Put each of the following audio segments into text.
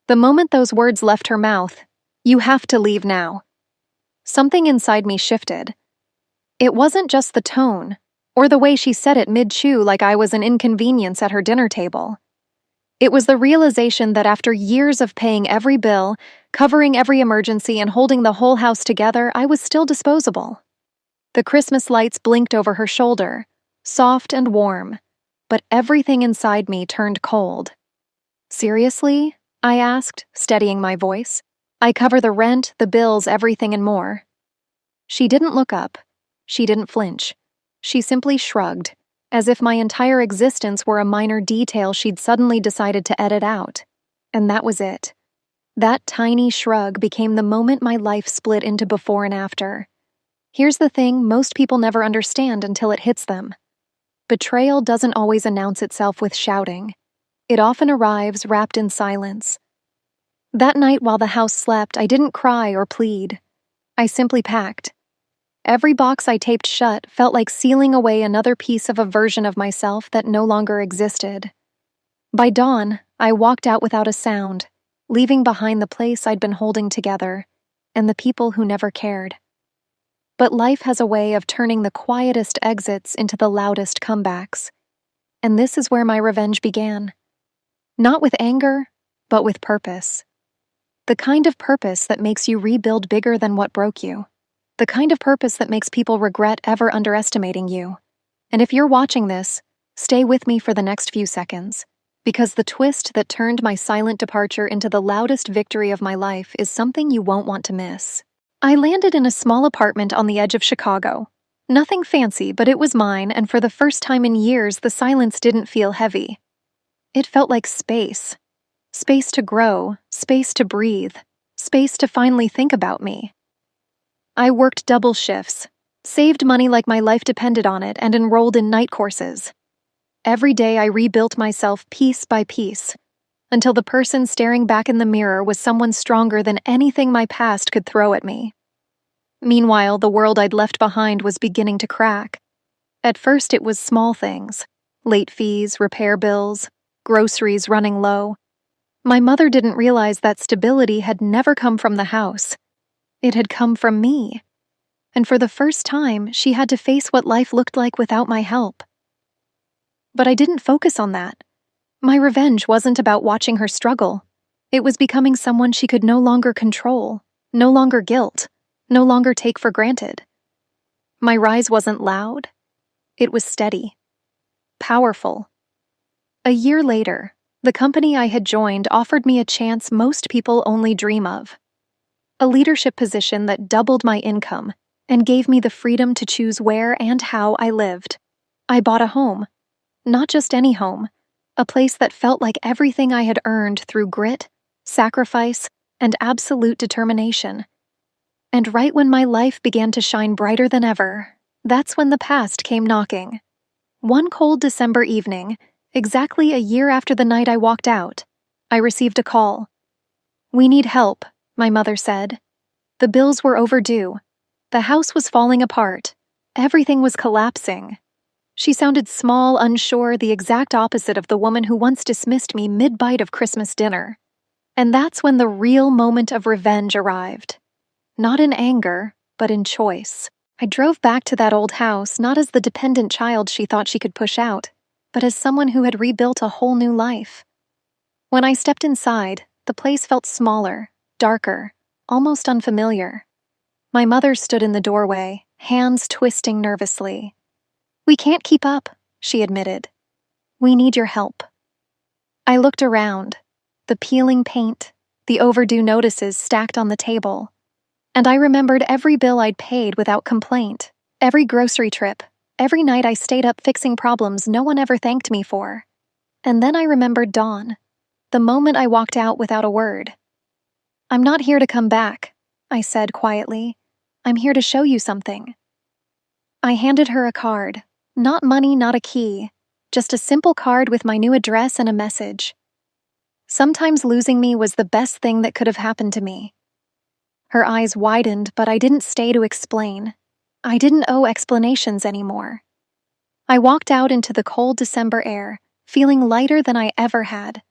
The moment those words left her mouth, "You have to leave now," something inside me shifted. It wasn't just the tone, or the way she said it mid-chew like I was an inconvenience at her dinner table. It was the realization that after years of paying every bill, covering every emergency, and holding the whole house together, I was still disposable. The Christmas lights blinked over her shoulder, soft and warm, but everything inside me turned cold. "Seriously?" I asked, steadying my voice. "I cover the rent, the bills, everything and more." She didn't look up. She didn't flinch. She simply shrugged, as if my entire existence were a minor detail she'd suddenly decided to edit out. And that was it. That tiny shrug became the moment my life split into before and after. Here's the thing most people never understand until it hits them. Betrayal doesn't always announce itself with shouting. It often arrives wrapped in silence. That night while the house slept, I didn't cry or plead. I simply packed. Every box I taped shut felt like sealing away another piece of a version of myself that no longer existed. By dawn, I walked out without a sound, leaving behind the place I'd been holding together, and the people who never cared. But life has a way of turning the quietest exits into the loudest comebacks. And this is where my revenge began. Not with anger, but with purpose. The kind of purpose that makes you rebuild bigger than what broke you. The kind of purpose that makes people regret ever underestimating you. And if you're watching this, stay with me for the next few seconds, because the twist that turned my silent departure into the loudest victory of my life is something you won't want to miss. I landed in a small apartment on the edge of Chicago. Nothing fancy, but it was mine, and for the first time in years, the silence didn't feel heavy. It felt like space. Space to grow, space to breathe, space to finally think about me. I worked double shifts, saved money like my life depended on it, and enrolled in night courses. Every day I rebuilt myself piece by piece, until the person staring back in the mirror was someone stronger than anything my past could throw at me. Meanwhile, the world I'd left behind was beginning to crack. At first it was small things, late fees, repair bills, groceries running low. My mother didn't realize that stability had never come from the house. It had come from me. And for the first time, she had to face what life looked like without my help. But I didn't focus on that. My revenge wasn't about watching her struggle. It was becoming someone she could no longer control, no longer guilt, no longer take for granted. My rise wasn't loud. It was steady. Powerful. A year later, the company I had joined offered me a chance most people only dream of. A leadership position that doubled my income and gave me the freedom to choose where and how I lived. I bought a home. Not just any home. A place that felt like everything I had earned through grit, sacrifice, and absolute determination. And right when my life began to shine brighter than ever, that's when the past came knocking. One cold December evening, exactly a year after the night I walked out, I received a call. "We need help," my mother said. The bills were overdue. The house was falling apart. Everything was collapsing. She sounded small, unsure, the exact opposite of the woman who once dismissed me mid-bite of Christmas dinner. And that's when the real moment of revenge arrived. Not in anger, but in choice. I drove back to that old house not as the dependent child she thought she could push out, but as someone who had rebuilt a whole new life. When I stepped inside, the place felt smaller, darker, almost unfamiliar. My mother stood in the doorway, hands twisting nervously. "We can't keep up," she admitted. "We need your help." I looked around, the peeling paint, the overdue notices stacked on the table, and I remembered every bill I'd paid without complaint, every grocery trip, every night I stayed up fixing problems no one ever thanked me for. And then I remembered Dawn, the moment I walked out without a word. "I'm not here to come back," I said quietly. "I'm here to show you something." I handed her a card. Not money, not a key. Just a simple card with my new address and a message. Sometimes losing me was the best thing that could have happened to me. Her eyes widened, but I didn't stay to explain. I didn't owe explanations anymore. I walked out into the cold December air, feeling lighter than I ever had.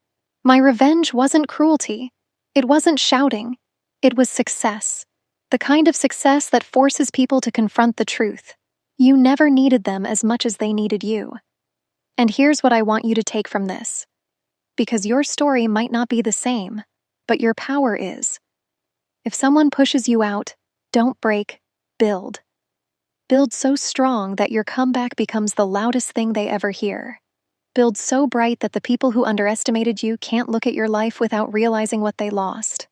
My revenge wasn't cruelty. It wasn't shouting, it was success. The kind of success that forces people to confront the truth. You never needed them as much as they needed you. And here's what I want you to take from this. Because your story might not be the same, but your power is. If someone pushes you out, don't break, build. Build so strong that your comeback becomes the loudest thing they ever hear. Build so bright that the people who underestimated you can't look at your life without realizing what they lost.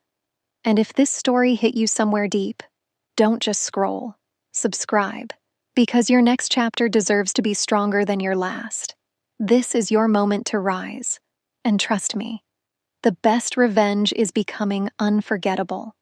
And if this story hit you somewhere deep, don't just scroll. Subscribe. Because your next chapter deserves to be stronger than your last. This is your moment to rise. And trust me, the best revenge is becoming unforgettable.